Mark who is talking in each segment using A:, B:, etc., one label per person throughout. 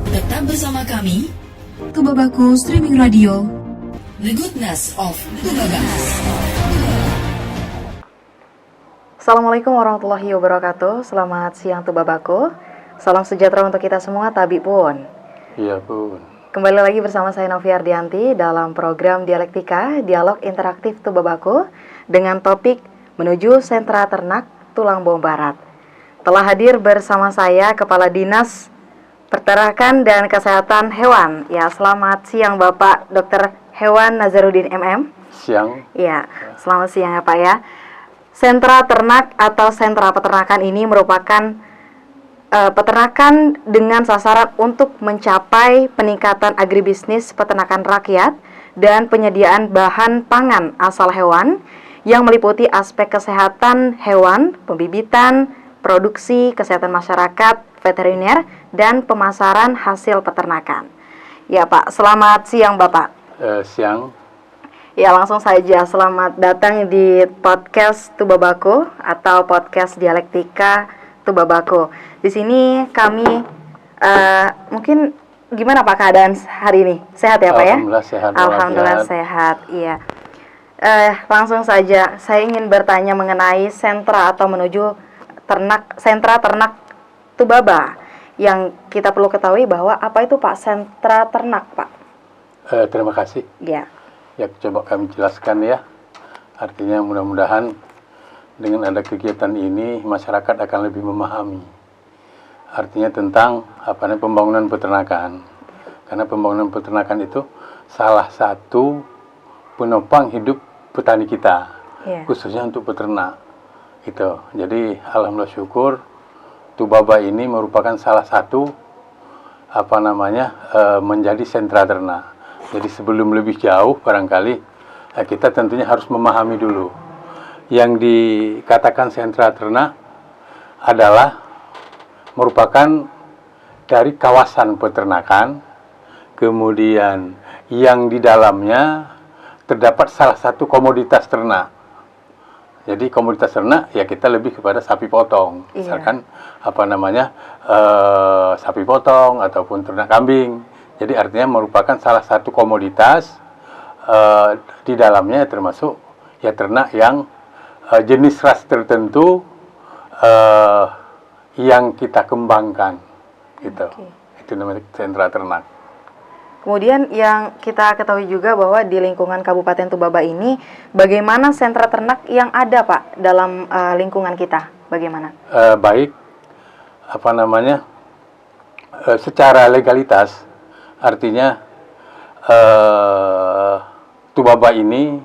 A: Tetap bersama kami,
B: Tubabaku Streaming Radio.
A: The Goodness of Tubaba.
C: Assalamualaikum warahmatullahi wabarakatuh. Selamat siang Tubabaku. Salam sejahtera untuk kita semua, Tabi pun.
D: Iya pun.
C: Kembali lagi bersama saya Novi Ardianti dalam program Dialektika, Dialog Interaktif Tubabaku dengan topik menuju sentra ternak Tulang Bawang Barat. Telah hadir bersama saya Kepala Dinas Peternakan dan Kesehatan Hewan. Ya, selamat siang Bapak Dr. Hewan Nazarudin MM.
D: Siang.
C: Ya, selamat siang ya Pak ya. Sentra ternak atau sentra peternakan ini merupakan peternakan dengan sasaran untuk mencapai peningkatan agribisnis peternakan rakyat dan penyediaan bahan pangan asal hewan yang meliputi aspek kesehatan hewan, pembibitan, produksi, kesehatan masyarakat, veteriner, dan pemasaran hasil peternakan. Ya Pak, selamat siang Bapak.
D: Siang.
C: Ya, langsung saja selamat datang di podcast Tubabaku atau podcast Dialektika Tubabaku. Di sini kami mungkin gimana Pak keadaan hari ini? Sehat ya Pak ya?
D: Alhamdulillah sehat.
C: Alhamdulillah sehat. Iya. Langsung saja saya ingin bertanya mengenai sentra atau menuju sentra ternak Tubaba. Yang kita perlu ketahui bahwa apa itu Pak sentra ternak Pak?
D: Terima kasih.
C: Ya.
D: Ya, coba kami jelaskan ya. Artinya mudah-mudahan dengan ada kegiatan ini masyarakat akan lebih memahami. Artinya tentang pembangunan peternakan. Karena pembangunan peternakan itu salah satu penopang hidup petani kita, khususnya untuk peternak. Itu. Jadi alhamdulillah syukur Tubaba ini merupakan salah satu menjadi sentra ternak. Jadi sebelum lebih jauh barangkali kita tentunya harus memahami dulu. Yang dikatakan sentra ternak adalah merupakan dari kawasan peternakan, kemudian yang di dalamnya terdapat salah satu komoditas ternak. Jadi komoditas ternak ya kita lebih kepada sapi potong, misalkan sapi potong ataupun ternak kambing. Jadi artinya merupakan salah satu komoditas di dalamnya termasuk ya ternak yang jenis ras tertentu yang kita kembangkan, gitu. Itu namanya sentra ternak.
C: Kemudian yang kita ketahui juga bahwa di lingkungan Kabupaten Tubaba ini, bagaimana sentra ternak yang ada Pak dalam lingkungan kita? Bagaimana?
D: Baik, secara legalitas, artinya Tubaba ini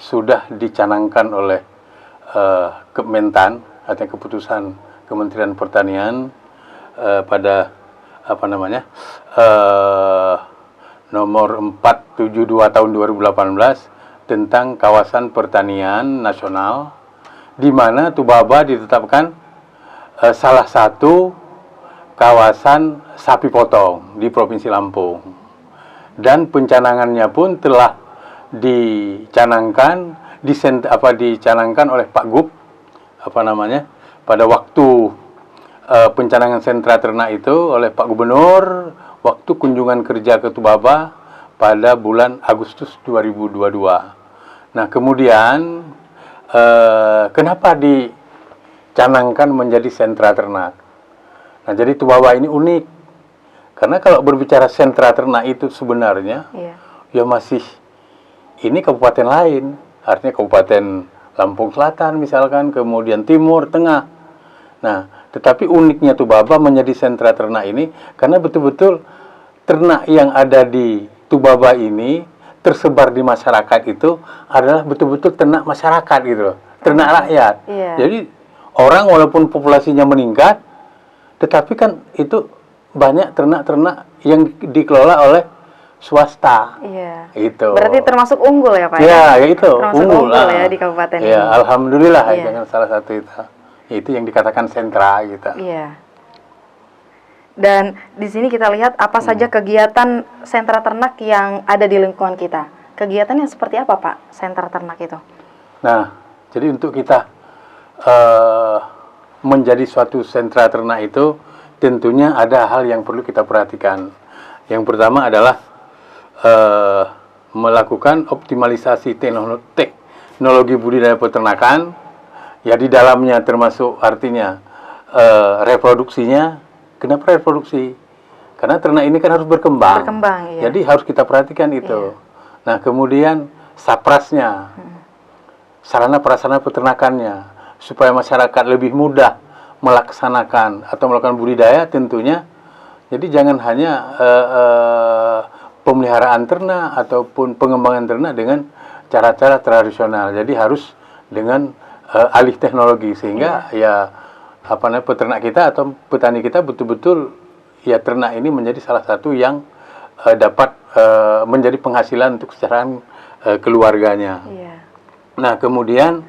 D: sudah dicanangkan oleh Kementan, artinya keputusan Kementerian Pertanian pada nomor 472 tahun 2018 tentang kawasan pertanian nasional, di mana Tubaba ditetapkan salah satu kawasan sapi potong di Provinsi Lampung, dan pencanangannya pun telah dicanangkan oleh Pak Gub pada waktu pencanangan sentra ternak itu oleh Pak Gubernur waktu kunjungan kerja ke Tubaba pada bulan Agustus 2022. Nah, kemudian kenapa dicanangkan menjadi sentra ternak? Nah, jadi Tubaba ini unik. Karena kalau berbicara sentra ternak itu sebenarnya ya masih ini kabupaten lain. Artinya Kabupaten Lampung Selatan misalkan, kemudian Timur, Tengah. Nah, tetapi uniknya Tubaba menjadi sentra ternak ini karena betul-betul ternak yang ada di Tubaba ini tersebar di masyarakat itu adalah betul-betul ternak masyarakat gitu loh, ternak rakyat. Jadi orang walaupun populasinya meningkat, tetapi kan itu banyak ternak-ternak yang dikelola oleh swasta. Itu.
C: Berarti termasuk unggul ya Pak?
D: Ya, itu
C: termasuk unggul ya di kabupaten ini.
D: Ya, alhamdulillah dengan salah satu itu yang dikatakan sentra gitu.
C: Iya. Dan di sini kita lihat apa saja kegiatan sentra ternak yang ada di lingkungan kita. Kegiatannya seperti apa Pak, sentra ternak itu?
D: Nah, jadi untuk kita menjadi suatu sentra ternak itu tentunya ada hal yang perlu kita perhatikan. Yang pertama adalah melakukan optimalisasi teknologi budidaya peternakan, ya di dalamnya termasuk artinya reproduksinya. Kenapa reproduksi? Karena ternak ini kan harus berkembang.
C: Iya.
D: Jadi harus kita perhatikan itu. Nah, kemudian saprasnya, sarana prasarana peternakannya, supaya masyarakat lebih mudah melaksanakan atau melakukan budidaya tentunya. Jadi jangan hanya pemeliharaan ternak ataupun pengembangan ternak dengan cara-cara tradisional. Jadi harus dengan alih teknologi sehingga peternak kita atau petani kita betul-betul ya ternak ini menjadi salah satu yang dapat menjadi penghasilan untuk kesejahteraan keluarganya.
C: Iya.
D: Nah, kemudian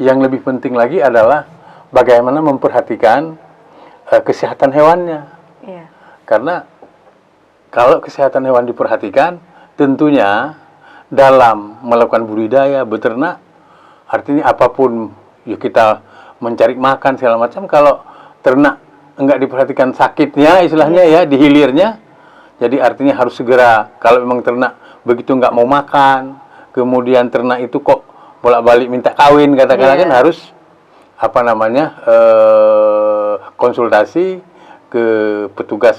D: yang lebih penting lagi adalah bagaimana memperhatikan kesehatan hewannya.
C: Iya.
D: Karena kalau kesehatan hewan diperhatikan, tentunya dalam melakukan budidaya, beternak, artinya apapun ya kita mencari makan segala macam, kalau ternak enggak diperhatikan sakitnya, istilahnya ya, di hilirnya, jadi artinya harus segera, kalau memang ternak begitu enggak mau makan, kemudian ternak itu kok bolak-balik minta kawin, katakanlah kan harus konsultasi ke petugas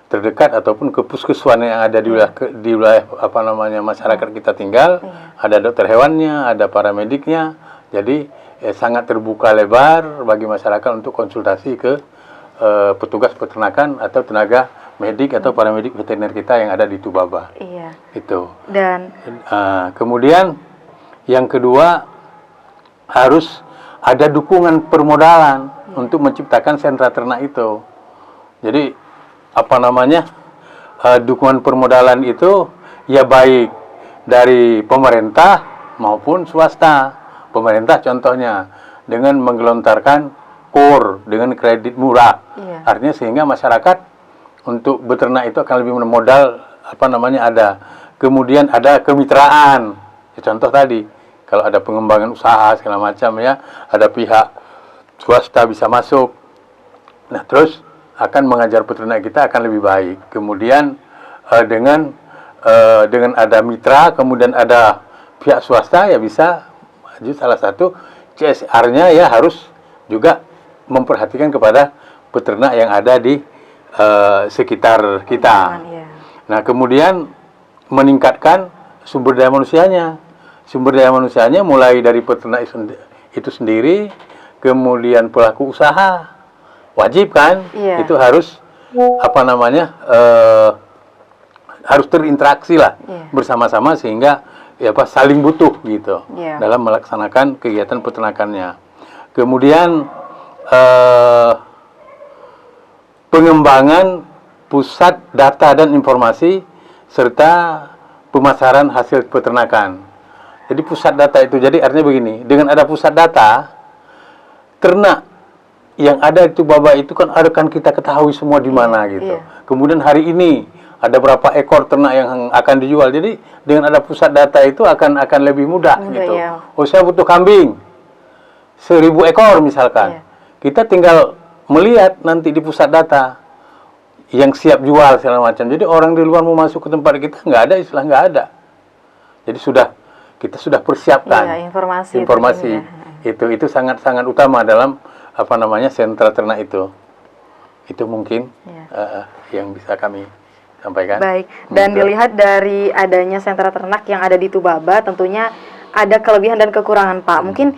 D: terdekat ataupun ke puskeswan yang ada di wilayah masyarakat kita tinggal. Ada dokter hewannya, ada paramediknya. Jadi sangat terbuka lebar bagi masyarakat untuk konsultasi ke petugas peternakan atau tenaga medik atau paramedik veteriner kita yang ada di Tubaba.
C: Iya.
D: Itu.
C: Dan
D: kemudian yang kedua harus ada dukungan permodalan untuk menciptakan sentra ternak itu. Jadi dukungan permodalan itu ya baik dari pemerintah maupun swasta. Pemerintah contohnya dengan menggelontarkan KUR dengan kredit murah.
C: Iya.
D: Artinya sehingga masyarakat untuk beternak itu akan lebih modal ada. Kemudian ada kemitraan. Ya, contoh tadi kalau ada pengembangan usaha segala macam ya, ada pihak swasta bisa masuk. Nah, terus akan mengajar peternak kita akan lebih baik. Kemudian dengan ada mitra, kemudian ada pihak swasta ya bisa maju. Salah satu CSR-nya ya harus juga memperhatikan kepada peternak yang ada di sekitar kita. Nah, kemudian meningkatkan sumber daya manusianya. Sumber daya manusianya mulai dari peternak itu sendiri, kemudian pelaku usaha. Wajib kan?
C: Iya.
D: Itu harus harus terinteraksi lah bersama-sama sehingga saling butuh gitu dalam melaksanakan kegiatan peternakannya. Kemudian pengembangan pusat data dan informasi serta pemasaran hasil peternakan. Jadi pusat data itu jadi artinya begini, dengan ada pusat data, ternak yang ada di Tubaba itu kan kita ketahui semua di mana gitu. Kemudian hari ini ada berapa ekor ternak yang akan dijual. Jadi dengan ada pusat data itu akan lebih mudah gitu. Oh, saya butuh kambing 1000 ekor misalkan. Kita tinggal melihat nanti di pusat data yang siap jual segala macam. Jadi orang di luar mau masuk ke tempat kita nggak ada. Jadi kita sudah persiapkan informasi itu sangat utama dalam sentra ternak itu mungkin yang bisa kami sampaikan.
C: Baik, dan dilihat dari adanya sentra ternak yang ada di Tubaba, tentunya ada kelebihan dan kekurangan, Pak. Mungkin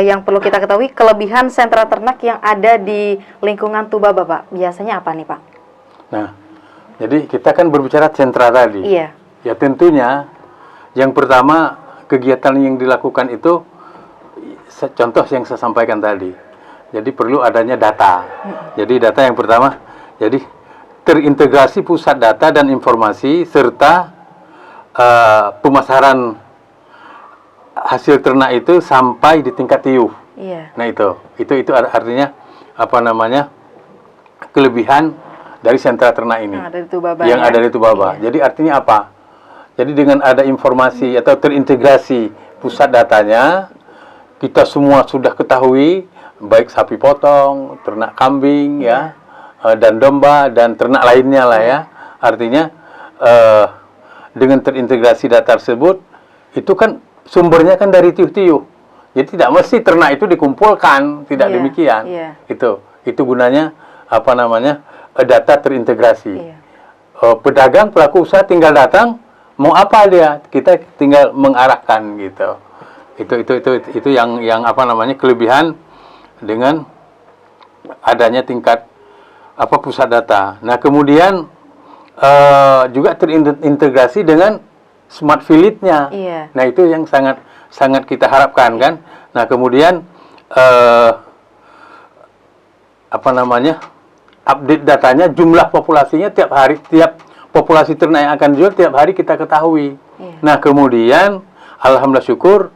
C: yang perlu kita ketahui, kelebihan sentra ternak yang ada di lingkungan Tubaba, Pak, biasanya apa nih, Pak?
D: Nah, jadi kita kan berbicara sentra tadi.
C: Iya.
D: Ya tentunya, yang pertama kegiatan yang dilakukan itu, contoh yang saya sampaikan tadi. Jadi perlu adanya data. Jadi data yang pertama, jadi terintegrasi pusat data dan informasi serta pemasaran hasil ternak itu sampai di tingkat tiup.
C: Iya.
D: Nah itu artinya kelebihan dari sentra ternak ini yang ada di Tubaba.
C: Iya.
D: Jadi artinya apa? Jadi dengan ada informasi atau terintegrasi pusat datanya, kita semua sudah ketahui baik sapi potong, ternak kambing dan domba dan ternak lainnya lah ya. Artinya dengan terintegrasi data tersebut, itu kan sumbernya kan dari tiuh-tiuh. Jadi tidak mesti ternak itu dikumpulkan, tidak demikian. Itu gunanya apa namanya data terintegrasi. Pedagang pelaku usaha tinggal datang, mau apa dia, kita tinggal mengarahkan gitu. Itu yang apa namanya kelebihan dengan adanya tingkat apa pusat data. Nah kemudian juga terintegrasi dengan smart village-nya. Nah itu yang sangat kita harapkan kan. Nah kemudian apa namanya update datanya, jumlah populasinya tiap hari, tiap populasi ternak yang akan dijual tiap hari kita ketahui. Nah kemudian alhamdulillah syukur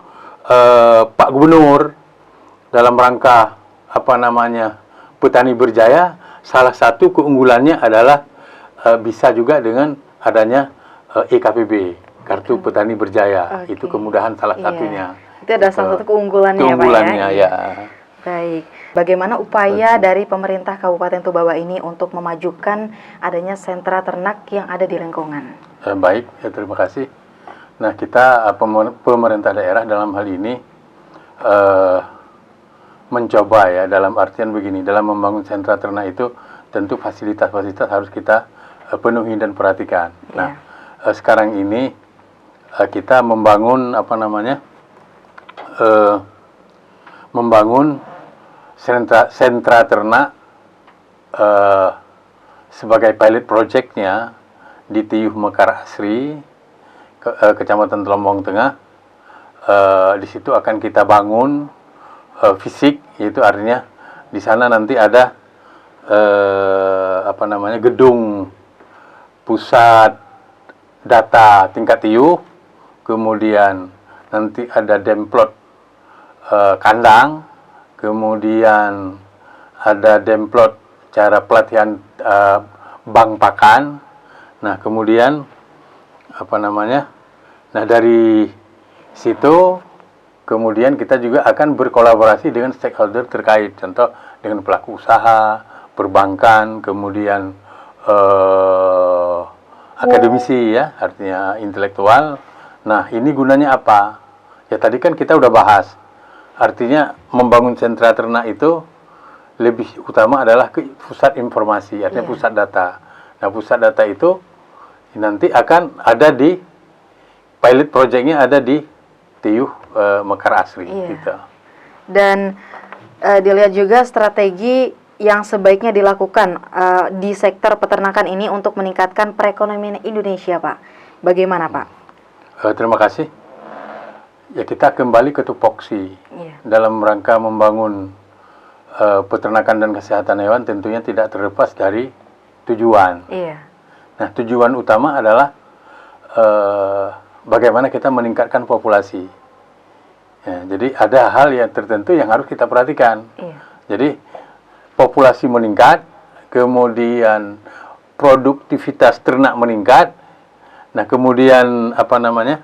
D: Pak Gubernur dalam rangka apa namanya petani berjaya, salah satu keunggulannya adalah bisa juga dengan adanya EKPB, kartu petani berjaya. Itu kemudahan salah satunya.
C: Itu adalah salah satu keunggulannya,
D: keunggulannya
C: ya, Pak, ya. Baik. Bagaimana upaya dari pemerintah Kabupaten Tobabawa ini untuk memajukan adanya sentra ternak yang ada di lingkungan?
D: Baik, ya, terima kasih. Nah, kita pemerintah daerah dalam hal ini mencoba ya, dalam artian begini, dalam membangun sentra ternak itu tentu fasilitas-fasilitas harus kita penuhi dan perhatikan. Nah, sekarang ini kita membangun apa namanya membangun sentra ternak sebagai pilot project-nya di Tiuh Mekar Asri, Kecamatan Telombong Tengah. Di situ akan kita bangun fisik, yaitu artinya di sana nanti ada apa namanya gedung pusat data tingkat tiuh, kemudian nanti ada demplot kandang, kemudian ada demplot cara pelatihan bank pakan. Nah kemudian apa namanya, nah dari situ kemudian kita juga akan berkolaborasi dengan stakeholder terkait, contoh dengan pelaku usaha, perbankan, kemudian akademisi ya, artinya intelektual. Nah ini gunanya apa? Ya tadi kan kita udah bahas, artinya membangun sentra ternak itu lebih utama adalah ke pusat informasi, artinya pusat data. Nah pusat data itu nanti akan ada di pilot project-nya, ada di Tiuh Mekar Asri gitu.
C: Dan dilihat juga strategi yang sebaiknya dilakukan di sektor peternakan ini untuk meningkatkan perekonomian Indonesia, Pak. Bagaimana, Pak?
D: Terima kasih. Ya kita kembali ke tupoksi dalam rangka membangun peternakan dan kesehatan hewan, tentunya tidak terlepas dari tujuan. Nah tujuan utama adalah bagaimana kita meningkatkan populasi. Ya, jadi ada hal yang tertentu yang harus kita perhatikan. Jadi populasi meningkat, kemudian produktivitas ternak meningkat. Nah kemudian apa namanya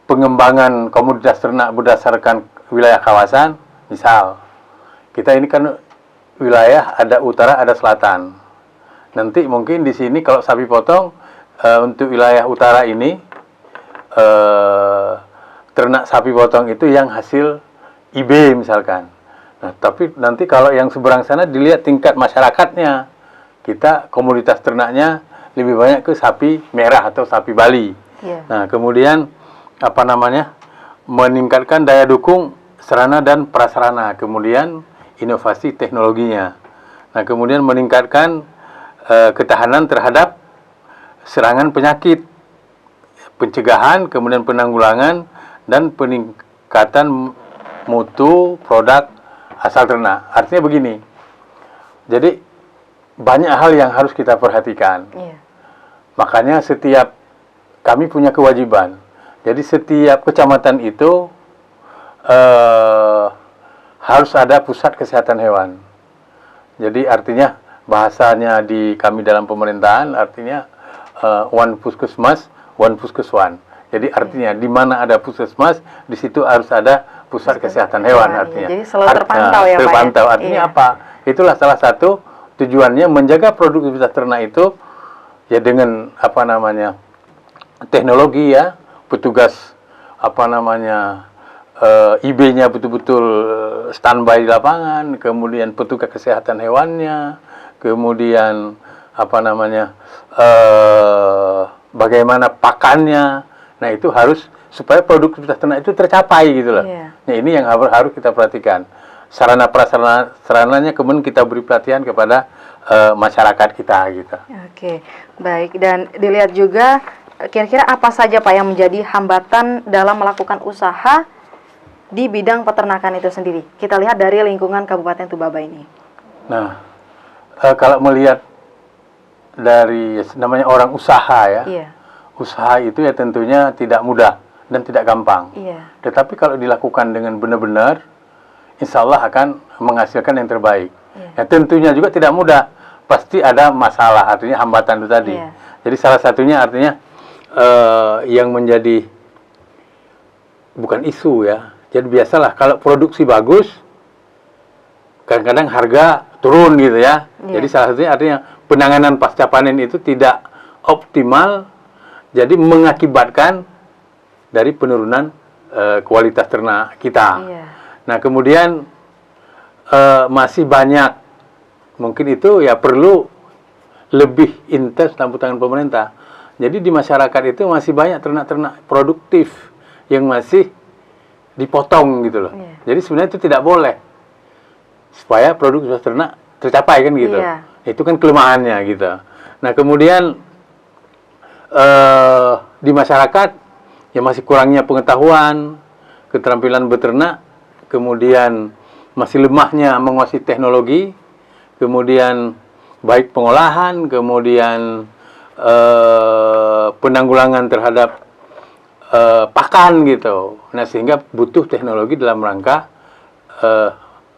D: pengembangan komoditas ternak berdasarkan wilayah kawasan. Misal kita ini kan wilayah ada utara ada selatan. Nanti mungkin di sini kalau sapi potong untuk wilayah utara ini ternak sapi potong itu yang hasil IB misalkan. Nah, tapi nanti kalau yang seberang sana dilihat tingkat masyarakatnya, kita komoditas ternaknya lebih banyak ke sapi merah atau sapi Bali. Nah, kemudian apa namanya meningkatkan daya dukung sarana dan prasarana, kemudian inovasi teknologinya. Nah, kemudian meningkatkan ketahanan terhadap serangan penyakit, pencegahan, kemudian penanggulangan, dan peningkatan mutu produk asal ternak. Artinya begini, jadi banyak hal yang harus kita perhatikan. Makanya setiap kami punya kewajiban. Jadi setiap kecamatan itu harus ada pusat kesehatan hewan. Jadi artinya bahasanya di kami dalam pemerintahan artinya one puskesmas, one puskeswan. Jadi artinya di mana ada puskesmas, di situ harus ada pusat kesehatan hewan artinya.
C: Jadi selalu terpantau ya Pak.
D: Terpantau artinya apa? Itulah salah satu tujuannya menjaga produktivitas ternak itu ya dengan teknologi ya, petugas IB-nya betul-betul standby di lapangan, kemudian petugas kesehatan hewannya, kemudian bagaimana pakannya. Nah, itu harus supaya produktivitas ternak itu tercapai gitu loh. Nah, ini yang harus kita perhatikan. Sarana prasarananya kemudian kita beri pelatihan kepada masyarakat kita gitu.
C: Oke, baik. Dan dilihat juga kira-kira apa saja Pak yang menjadi hambatan dalam melakukan usaha di bidang peternakan itu sendiri? Kita lihat dari lingkungan Kabupaten Tubaba ini.
D: Nah, kalau melihat dari namanya orang usaha ya, usaha itu ya tentunya tidak mudah dan tidak gampang. Tetapi kalau dilakukan dengan benar-benar, insya Allah akan menghasilkan yang terbaik. Ya, tentunya juga tidak mudah, pasti ada masalah, artinya hambatan itu tadi. Jadi salah satunya artinya yang menjadi bukan isu ya. Jadi biasalah kalau produksi bagus, kadang-kadang harga turun gitu ya. Jadi salah satunya artinya penanganan pasca panen itu tidak optimal, jadi mengakibatkan dari penurunan kualitas ternak kita. Nah, kemudian masih banyak, mungkin itu ya perlu lebih intens campur tangan pemerintah. Jadi di masyarakat itu masih banyak ternak-ternak produktif yang masih dipotong gitu loh. Jadi sebenarnya itu tidak boleh, supaya produktivitas ternak tercapai kan gitu. Itu kan kelemahannya gitu. Nah, kemudian di masyarakat ya masih kurangnya pengetahuan, keterampilan beternak, kemudian masih lemahnya menguasai teknologi, kemudian baik pengolahan, kemudian penanggulangan terhadap pakan gitu. Nah, sehingga butuh teknologi dalam rangka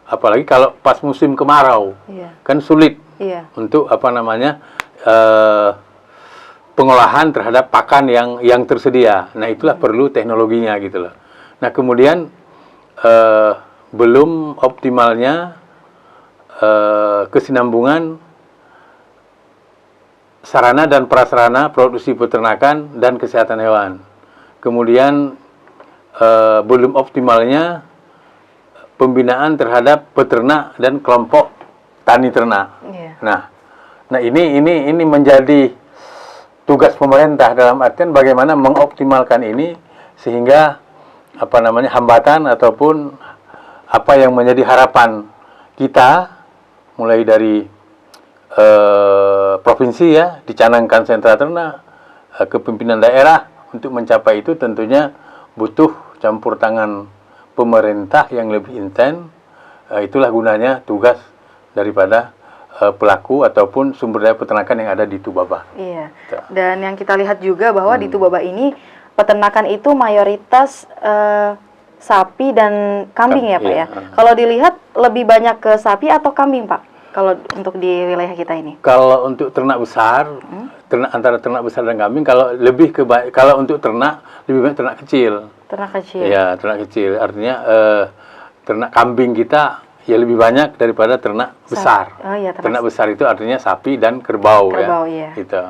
D: apalagi kalau pas musim kemarau, kan sulit untuk pengolahan terhadap pakan yang tersedia. Nah, itulah perlu teknologinya gitu loh. Nah, kemudian belum optimalnya kesinambungan sarana dan prasarana produksi peternakan dan kesehatan hewan. Kemudian belum optimalnya pembinaan terhadap peternak dan kelompok tani ternak. Nah, ini menjadi tugas pemerintah dalam artian bagaimana mengoptimalkan ini sehingga hambatan ataupun apa yang menjadi harapan kita mulai dari provinsi ya, dicanangkan sentra ternak, kepemimpinan daerah untuk mencapai itu tentunya butuh campur tangan pemerintah yang lebih intens. Itulah gunanya tugas daripada pelaku ataupun sumber daya peternakan yang ada di Tubaba. Dan yang kita lihat juga bahwa di Tubaba ini peternakan itu mayoritas sapi dan kambing ya Pak ya. Kalau dilihat lebih banyak ke sapi atau kambing Pak? Kalau untuk di wilayah kita ini? Kalau untuk ternak besar, antara ternak besar dan kambing, kalau untuk ternak lebih banyak ternak kecil. Ternak kecil. Ya, ternak kecil. Artinya ternak kambing kita ya lebih banyak daripada ternak besar. Ternak besar itu artinya sapi dan kerbau ya. Gitu.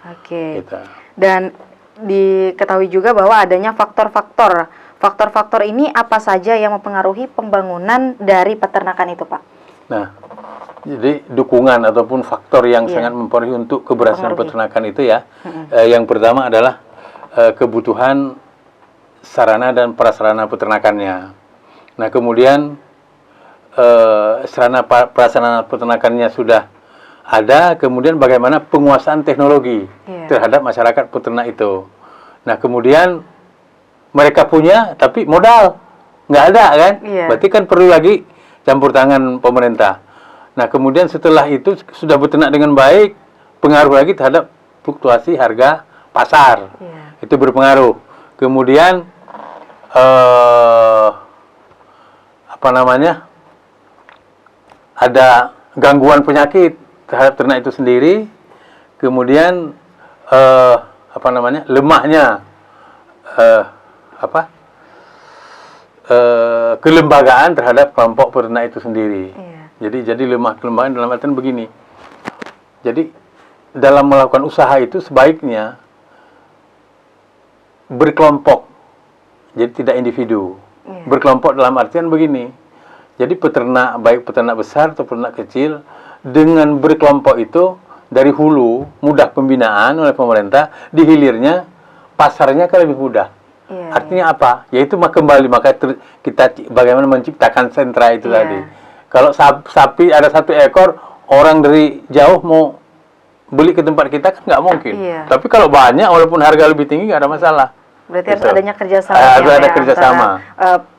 D: Oke. Gitu. Dan diketahui juga bahwa adanya faktor-faktor. Faktor-faktor ini apa saja yang mempengaruhi pembangunan dari peternakan itu, Pak? Nah, jadi dukungan ataupun faktor yang sangat mempengaruhi untuk keberhasilan peternakan itu ya. Yang pertama adalah kebutuhan sarana dan prasarana peternakannya. Nah, kemudian sarana prasarana peternakannya sudah ada, kemudian bagaimana penguasaan teknologi terhadap masyarakat peternak itu. Nah, kemudian mereka punya tapi modal nggak ada kan? Berarti kan perlu lagi campur tangan pemerintah. Nah, kemudian setelah itu sudah beternak dengan baik, pengaruh lagi terhadap fluktuasi harga pasar. Itu berpengaruh. Kemudian ada gangguan penyakit terhadap ternak itu sendiri. Kemudian lemahnya kelembagaan terhadap kelompok peternak itu sendiri. Jadi lemah kelembagaan dalam artian begini. Jadi dalam melakukan usaha itu sebaiknya berkelompok. Jadi tidak individu. Berkelompok dalam artian begini. Jadi peternak, baik peternak besar atau peternak kecil, dengan berkelompok itu dari hulu mudah pembinaan oleh pemerintah, di hilirnya pasarnya kan lebih mudah. Artinya apa? Yaitu kembali kita bagaimana menciptakan sentra itu tadi. Kalau sapi ada 1 ekor, orang dari jauh mau beli ke tempat kita kan nggak mungkin. Tapi kalau banyak, walaupun harga lebih tinggi nggak ada masalah.
C: Berarti harus adanya kerjasama.
D: Harus ada kerjasama.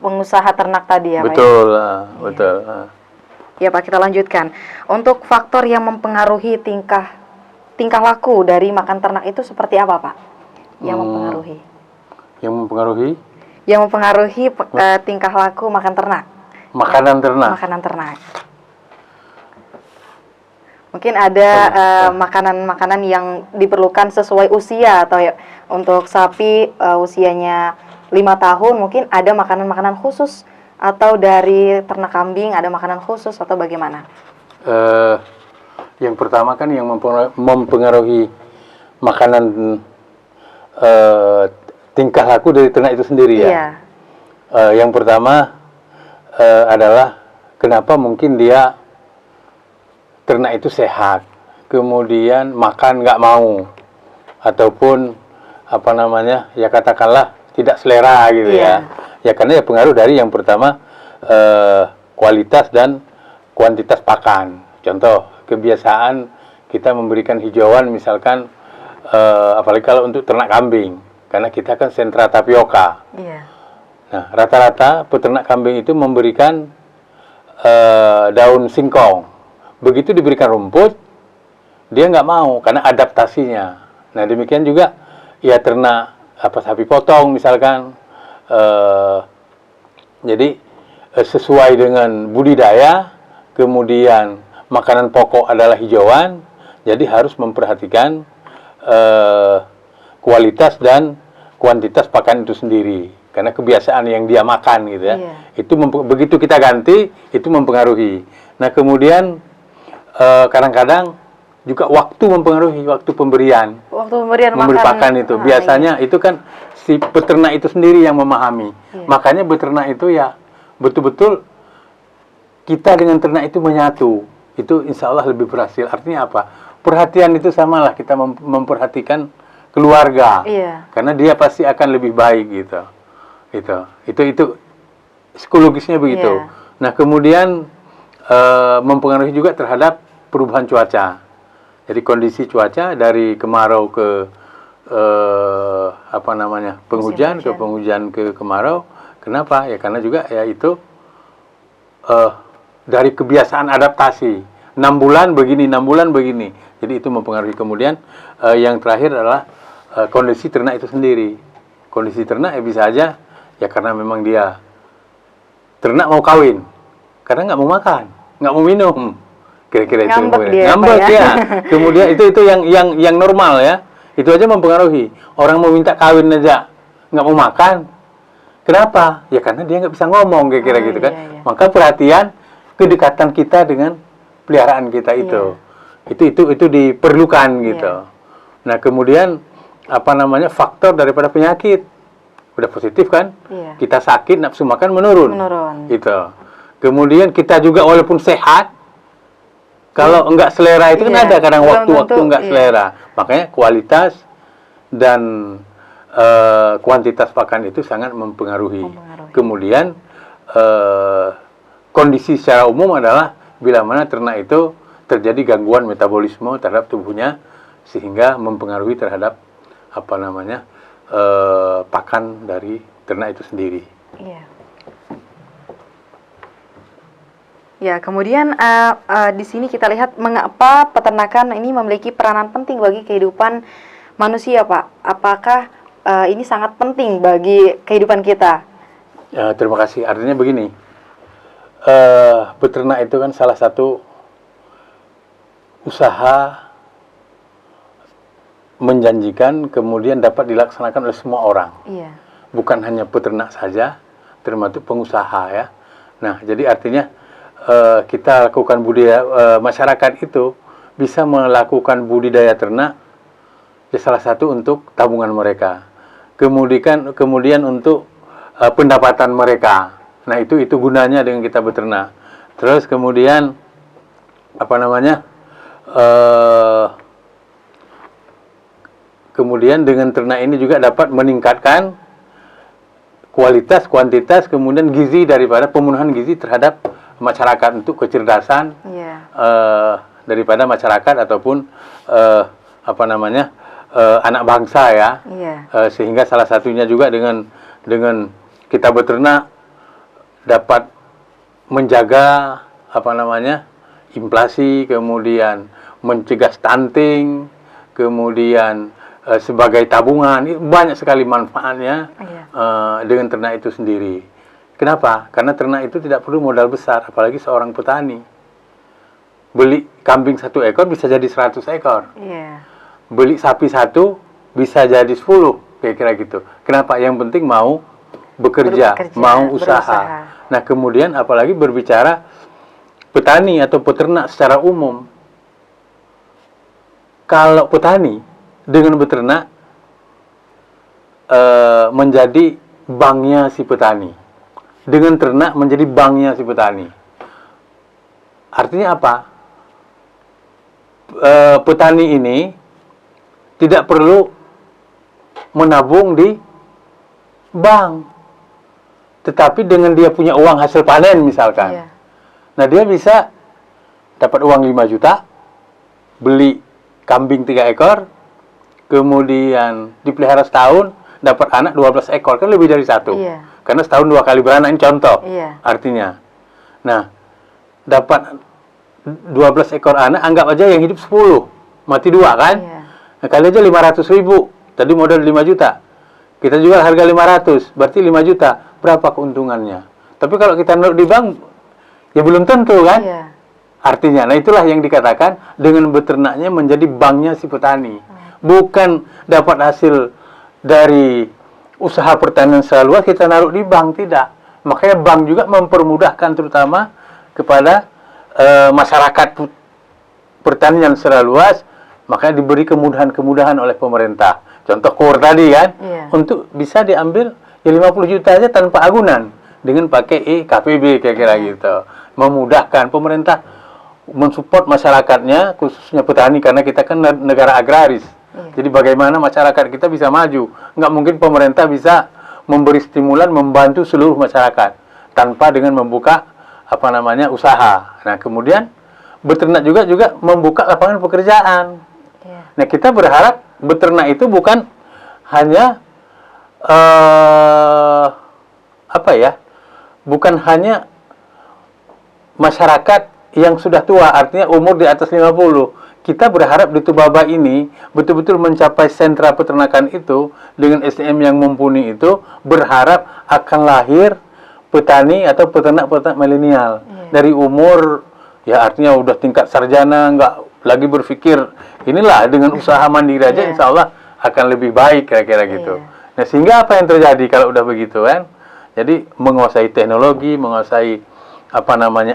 C: Pengusaha ternak tadi ya, Pak.
D: Betul, betul.
C: Ya Pak, kita lanjutkan. Untuk faktor yang mempengaruhi tingkah laku dari makan ternak itu seperti apa, Pak? Yang mempengaruhi? Yang mempengaruhi tingkah laku makan ternak.
D: Makanan ternak.
C: Makanan ternak. Mungkin ada makanan-makanan yang diperlukan sesuai usia, atau ya, untuk sapi usianya 5 tahun mungkin ada makanan-makanan khusus, atau dari ternak kambing ada makanan khusus, atau bagaimana?
D: Yang pertama kan yang mempengaruhi makanan tingkah laku dari ternak itu sendiri ya. Yang pertama adalah kenapa mungkin dia ternak itu sehat, kemudian makan nggak mau, ataupun apa namanya, ya katakanlah tidak selera gitu ya. Ya karena ya pengaruh dari yang pertama kualitas dan kuantitas pakan. Contoh, kebiasaan kita memberikan hijauan misalkan, apalagi kalau untuk ternak kambing, karena kita kan sentra tapioka. Nah, rata-rata peternak kambing itu memberikan daun singkong. Begitu diberikan rumput, dia nggak mau karena adaptasinya. Nah, demikian juga ya ternak sapi potong misalkan. Jadi sesuai dengan budidaya, kemudian makanan pokok adalah hijauan, jadi harus memperhatikan kualitas dan kuantitas pakan itu sendiri. Karena kebiasaan yang dia makan gitu ya. Itu begitu kita ganti, itu mempengaruhi. Nah, kemudian kadang-kadang juga waktu mempengaruhi, waktu pemberian.
C: Waktu pemberian
D: memberi pakan itu. Biasanya itu kan si peternak itu sendiri yang memahami. Makanya beternak itu ya betul-betul kita dengan ternak itu menyatu. Itu insya Allah lebih berhasil. Artinya apa? Perhatian itu samalah kita memperhatikan keluarga. Karena dia pasti akan lebih baik gitu. Itu psikologisnya begitu. Nah, kemudian mempengaruhi juga terhadap perubahan cuaca. Jadi kondisi cuaca dari kemarau ke penghujan ke penghujan ke kemarau. Kenapa? Ya karena juga ya itu dari kebiasaan adaptasi. 6 bulan begini, 6 bulan begini. Jadi itu mempengaruhi. Kemudian yang terakhir adalah kondisi ternak itu sendiri. Kondisi ternak ya bisa aja ya karena memang dia ternak mau kawin, karena nggak mau makan, nggak mau minum, kira-kira itu. Ngambek ya. Kemudian itu yang normal ya. Itu aja mempengaruhi. Orang mau minta kawin aja nggak mau makan. Kenapa? Ya karena dia nggak bisa ngomong, kira-kira gitu kan. Maka perhatian, kedekatan kita dengan peliharaan kita itu diperlukan gitu. Nah, kemudian faktor daripada penyakit. Udah positif kan? Kita sakit, nafsu makan menurun. Gitu. Kemudian kita juga walaupun sehat, kalau enggak selera itu kan ada kadang waktu-waktu enggak selera. Makanya kualitas dan kuantitas pakan itu sangat mempengaruhi. Kemudian kondisi secara umum adalah bila mana ternak itu terjadi gangguan metabolisme terhadap tubuhnya sehingga mempengaruhi terhadap pakan dari ternak itu sendiri.
C: Ya, kemudian di sini kita lihat mengapa peternakan ini memiliki peranan penting bagi kehidupan manusia, Pak. Apakah ini sangat penting bagi kehidupan kita?
D: Terima kasih. Artinya begini, peternak itu kan salah satu usaha menjanjikan kemudian dapat dilaksanakan oleh semua orang. Bukan hanya peternak saja, termasuk pengusaha ya. Nah, jadi artinya kita lakukan budidaya, masyarakat itu bisa melakukan budidaya ternak, ya salah satu untuk tabungan mereka. Kemudian untuk pendapatan mereka. Nah, itu gunanya dengan kita beternak. Terus kemudian kemudian dengan ternak ini juga dapat meningkatkan kualitas, kuantitas, kemudian gizi daripada pemenuhan gizi terhadap masyarakat untuk kecerdasan daripada masyarakat ataupun anak bangsa ya. Sehingga salah satunya juga dengan kita beternak dapat menjaga inflasi, kemudian mencegah stunting, kemudian sebagai tabungan. Banyak sekali manfaatnya dengan ternak itu sendiri. Kenapa? Karena ternak itu tidak perlu modal besar, apalagi seorang petani. Beli kambing 1 ekor bisa jadi 100 ekor. Beli sapi 1 bisa jadi 10, kira-kira gitu. Kenapa? Yang penting mau bekerja, mau usaha. Nah, kemudian apalagi berbicara petani atau peternak secara umum. Kalau petani dengan beternak menjadi banknya si petani. Dengan ternak menjadi banknya si petani. Artinya apa? Petani ini tidak perlu menabung di bank. Tetapi dengan dia punya uang hasil panen misalkan. Nah, dia bisa dapat uang 5 juta, beli kambing 3 ekor, kemudian dipelihara setahun, dapat anak 12 ekor, kan lebih dari 1. Karena setahun 2 kali beranak, ini contoh artinya. Nah, dapat 12 ekor anak, anggap aja yang hidup 10, mati 2 kan? Nah, kali aja 500.000, tadi modal 5 juta. Kita jual harga 500, berarti 5 juta. Berapa keuntungannya? Tapi kalau kita naruh di bank, ya belum tentu kan? Artinya, nah itulah yang dikatakan dengan beternaknya menjadi banknya si petani. Bukan dapat hasil dari usaha pertanian secara luas kita naruh di bank, tidak. Makanya bank juga mempermudahkan terutama kepada masyarakat pertanian secara luas, makanya diberi kemudahan-kemudahan oleh pemerintah. Contoh KUR tadi kan, untuk bisa diambil ya 50 juta aja tanpa agunan dengan pakai KPB kira-kira gitu. Memudahkan pemerintah mensupport masyarakatnya, khususnya petani, karena kita kan negara agraris. Jadi bagaimana masyarakat kita bisa maju? Nggak mungkin pemerintah bisa memberi stimulan, membantu seluruh masyarakat tanpa dengan membuka usaha. Nah, kemudian beternak juga membuka lapangan pekerjaan. Nah, kita berharap beternak itu bukan hanya bukan hanya masyarakat yang sudah tua, artinya umur di atas 50. Kita berharap di Tubaba ini betul-betul mencapai sentra peternakan itu dengan SDM yang mumpuni itu, berharap akan lahir petani atau peternak-peternak milenial dari umur ya artinya udah tingkat sarjana, nggak lagi berpikir inilah dengan usaha mandiri aja insya Allah akan lebih baik kira-kira gitu. Nah, sehingga apa yang terjadi kalau udah begitu kan? Jadi menguasai teknologi, menguasai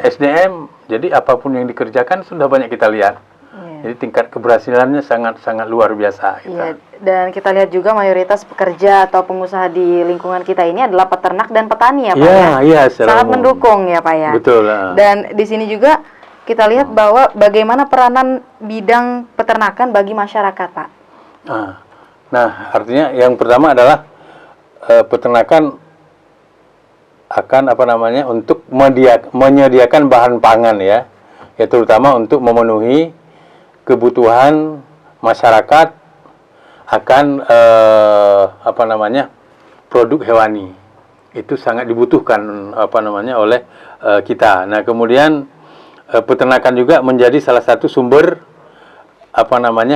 D: SDM, jadi apapun yang dikerjakan sudah banyak kita lihat. Jadi tingkat keberhasilannya sangat luar biasa.
C: Dan kita lihat juga mayoritas pekerja atau pengusaha di lingkungan kita ini adalah peternak dan petani ya Pak sangat mendukung ya Pak ya.
D: Betul.
C: Dan di sini juga kita lihat bahwa bagaimana peranan bidang peternakan bagi masyarakat Pak.
D: Nah, artinya yang pertama adalah peternakan akan untuk menyediakan bahan pangan ya terutama untuk memenuhi kebutuhan masyarakat akan produk hewani. Itu sangat dibutuhkan oleh kita. Nah, kemudian peternakan juga menjadi salah satu sumber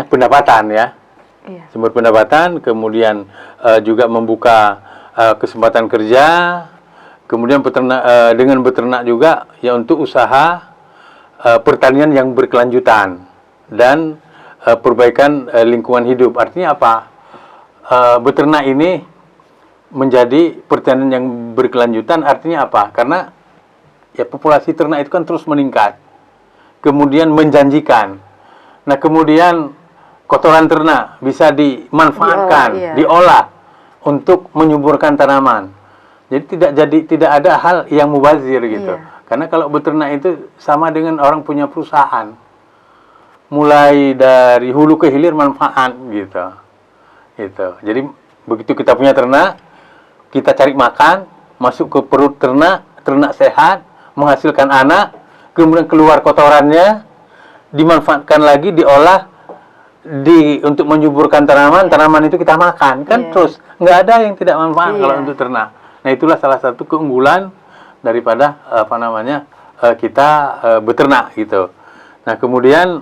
D: pendapatan ya. Sumber pendapatan, kemudian juga membuka kesempatan kerja. Kemudian dengan beternak juga ya untuk usaha pertanian yang berkelanjutan dan perbaikan lingkungan hidup. Artinya apa? Beternak ini menjadi pertanian yang berkelanjutan artinya apa? Karena ya populasi ternak itu kan terus meningkat, kemudian menjanjikan. Nah kemudian kotoran ternak bisa dimanfaatkan, diolah untuk menyuburkan tanaman. Jadi tidak ada hal yang mubazir gitu. Karena kalau beternak itu sama dengan orang punya perusahaan, mulai dari hulu ke hilir manfaat gitu. Jadi begitu kita punya ternak, kita cari makan, masuk ke perut ternak, ternak sehat, menghasilkan anak, kemudian keluar kotorannya, dimanfaatkan lagi, diolah, untuk menyuburkan tanaman, tanaman itu kita makan, kan terus nggak ada yang tidak manfaat kalau untuk ternak. Nah itulah salah satu keunggulan daripada kita beternak gitu. Nah kemudian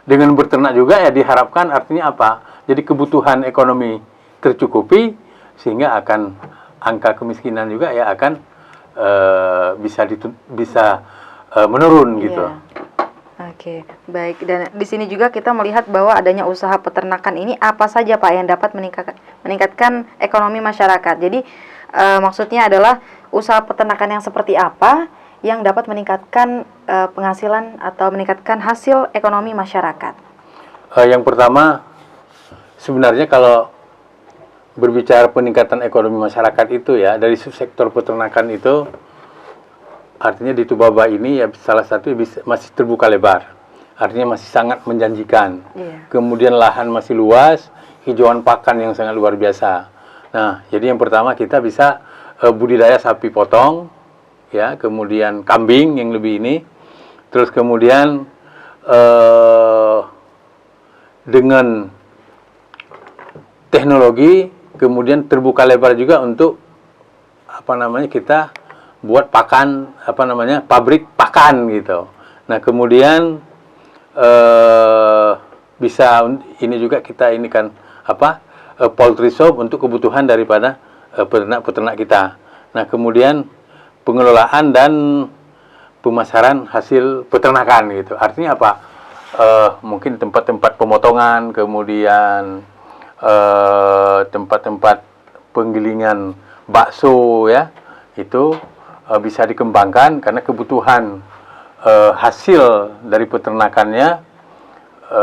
D: dengan berternak juga ya diharapkan artinya apa? Jadi kebutuhan ekonomi tercukupi sehingga akan angka kemiskinan juga ya akan bisa menurun gitu.
C: Oke, baik. Dan di sini juga kita melihat bahwa adanya usaha peternakan ini apa saja Pak yang dapat meningkatkan ekonomi masyarakat. Jadi maksudnya adalah usaha peternakan yang seperti apa yang dapat meningkatkan penghasilan atau meningkatkan hasil ekonomi masyarakat.
D: Yang pertama, sebenarnya kalau berbicara peningkatan ekonomi masyarakat itu ya dari subsektor peternakan itu, artinya di Tubaba ini ya salah satu masih terbuka lebar, artinya masih sangat menjanjikan. Kemudian lahan masih luas, hijauan pakan yang sangat luar biasa. Nah, jadi yang pertama kita bisa budidaya sapi potong, ya, kemudian kambing yang lebih ini, terus kemudian dengan teknologi, kemudian terbuka lebar juga untuk kita buat pakan, pabrik pakan gitu. Nah kemudian bisa ini juga kita ini kan poultry shop untuk kebutuhan daripada peternak kita. Nah kemudian pengelolaan dan pemasaran hasil peternakan gitu. Artinya apa? Mungkin tempat-tempat pemotongan, kemudian tempat-tempat penggilingan bakso ya, itu bisa dikembangkan karena kebutuhan hasil dari peternakannya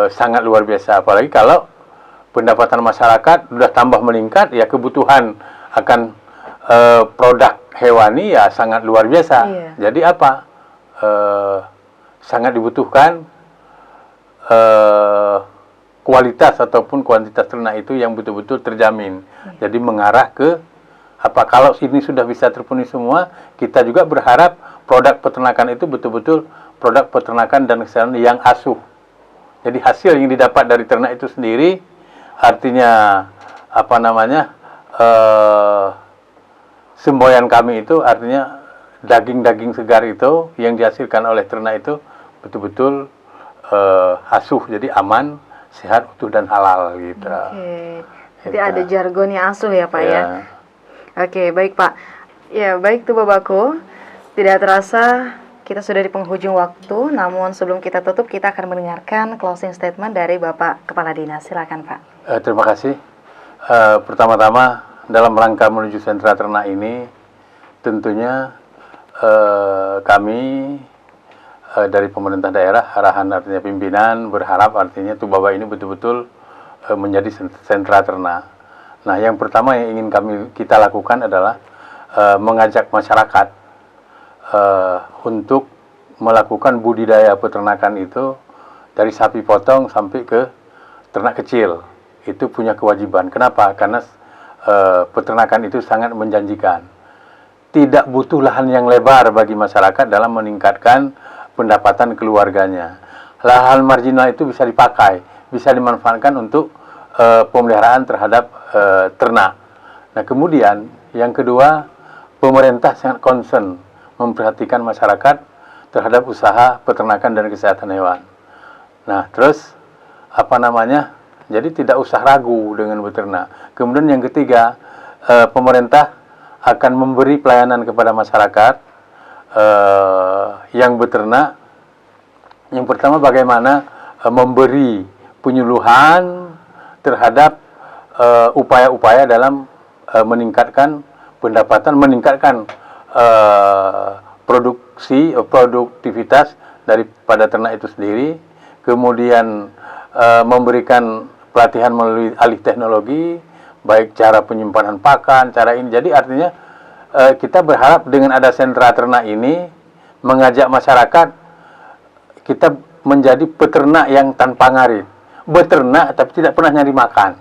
D: sangat luar biasa. Apalagi kalau pendapatan masyarakat sudah tambah meningkat, ya kebutuhan akan produk hewani ya sangat luar biasa. Jadi apa? Sangat dibutuhkan kualitas ataupun kuantitas ternak itu yang betul-betul terjamin. Jadi mengarah ke kalau ini sudah bisa terpenuhi semua, kita juga berharap produk peternakan itu betul-betul produk peternakan dan kesehatan yang asuh. Jadi hasil yang didapat dari ternak itu sendiri, artinya semboyan kami itu artinya daging-daging segar itu yang dihasilkan oleh ternak itu betul-betul asuh, jadi aman, sehat, utuh dan halal gitu.
C: Jadi ada jargonnya asuh ya Pak ya. Oke, baik Pak. Ya, baik Tubabaku. Tidak terasa kita sudah di penghujung waktu, namun sebelum kita tutup kita akan mendengarkan closing statement dari Bapak Kepala Dinas. Silakan Pak.
D: Terima kasih. Pertama-tama dalam rangka menuju sentra ternak ini, tentunya kami dari pemerintah daerah, arahan artinya pimpinan berharap artinya Tubaba ini betul-betul menjadi sentra ternak. Nah, yang pertama yang ingin kita lakukan adalah mengajak masyarakat untuk melakukan budidaya peternakan itu dari sapi potong sampai ke ternak kecil. Itu punya kewajiban. Kenapa? Karena peternakan itu sangat menjanjikan. Tidak butuh lahan yang lebar bagi masyarakat dalam meningkatkan pendapatan keluarganya. Lahan marginal itu bisa dipakai, bisa dimanfaatkan untuk pemeliharaan terhadap ternak. Nah kemudian yang kedua, pemerintah sangat concern memperhatikan masyarakat terhadap usaha peternakan dan kesehatan hewan. Nah terus jadi tidak usah ragu dengan beternak. Kemudian yang ketiga, pemerintah akan memberi pelayanan kepada masyarakat yang beternak. Yang pertama bagaimana memberi penyuluhan terhadap upaya-upaya dalam meningkatkan pendapatan, meningkatkan produktivitas daripada ternak itu sendiri, kemudian memberikan pelatihan melalui alih teknologi, baik cara penyimpanan pakan, cara ini. Jadi artinya kita berharap dengan ada sentra ternak ini mengajak masyarakat kita menjadi peternak yang tanpa ngarit. Beternak tapi tidak pernah nyari makan.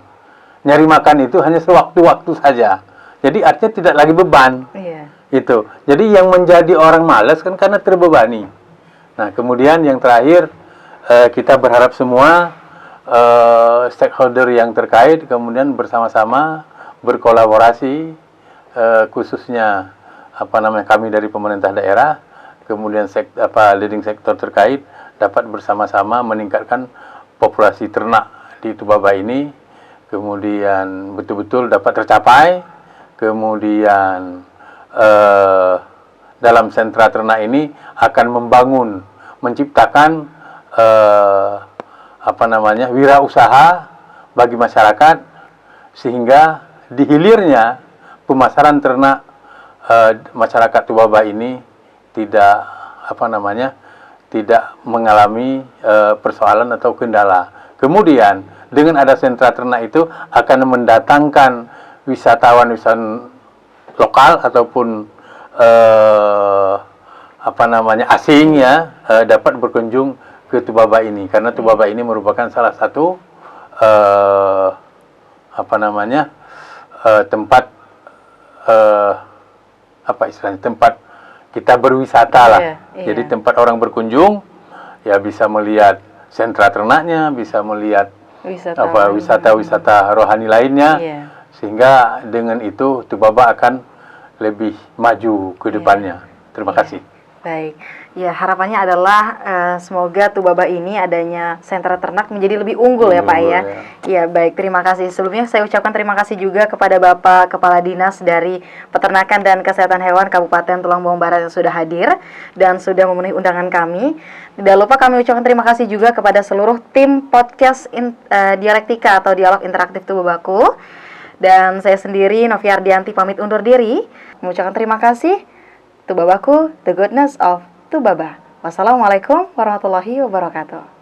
D: Nyari makan itu hanya sewaktu-waktu saja. Jadi artinya tidak lagi beban.
C: Iya.
D: Itu. Jadi yang menjadi orang malas kan karena terbebani. Nah, kemudian yang terakhir kita berharap semua stakeholder yang terkait kemudian bersama-sama berkolaborasi, khususnya kami dari pemerintah daerah, kemudian leading sektor terkait dapat bersama-sama meningkatkan populasi ternak di Tubaba ini, kemudian betul-betul dapat tercapai, kemudian dalam sentra ternak ini akan menciptakan wirausaha bagi masyarakat, sehingga di hilirnya pemasaran ternak masyarakat Tubaba ini tidak mengalami persoalan atau kendala. Kemudian dengan ada sentra ternak itu akan mendatangkan wisatawan lokal ataupun asing dapat berkunjung ke Tubaba ini, karena Tubaba ini merupakan salah satu tempat tempat kita berwisata lah.
C: Iya.
D: Jadi tempat orang berkunjung ya bisa melihat sentra ternaknya, bisa melihat wisata rohani lainnya.
C: Iya.
D: Sehingga dengan itu Tubaba akan lebih maju ke depannya. Terima kasih.
C: Baik, ya harapannya adalah semoga Tubaba ini adanya sentra ternak menjadi lebih unggul ya Pak ya. Ya baik, terima kasih. Sebelumnya saya ucapkan terima kasih juga kepada Bapak Kepala Dinas dari Peternakan dan Kesehatan Hewan Kabupaten Tulang Bawang Barat yang sudah hadir dan sudah memenuhi undangan kami. Tidak lupa kami ucapkan terima kasih juga kepada seluruh tim podcast Dialektika atau Dialog Interaktif Tubabaku. Dan saya sendiri, Novia Ardianti, pamit undur diri. Mengucapkan terima kasih. Tubabaku, the goodness of Tubaba. Wassalamualaikum warahmatullahi wabarakatuh.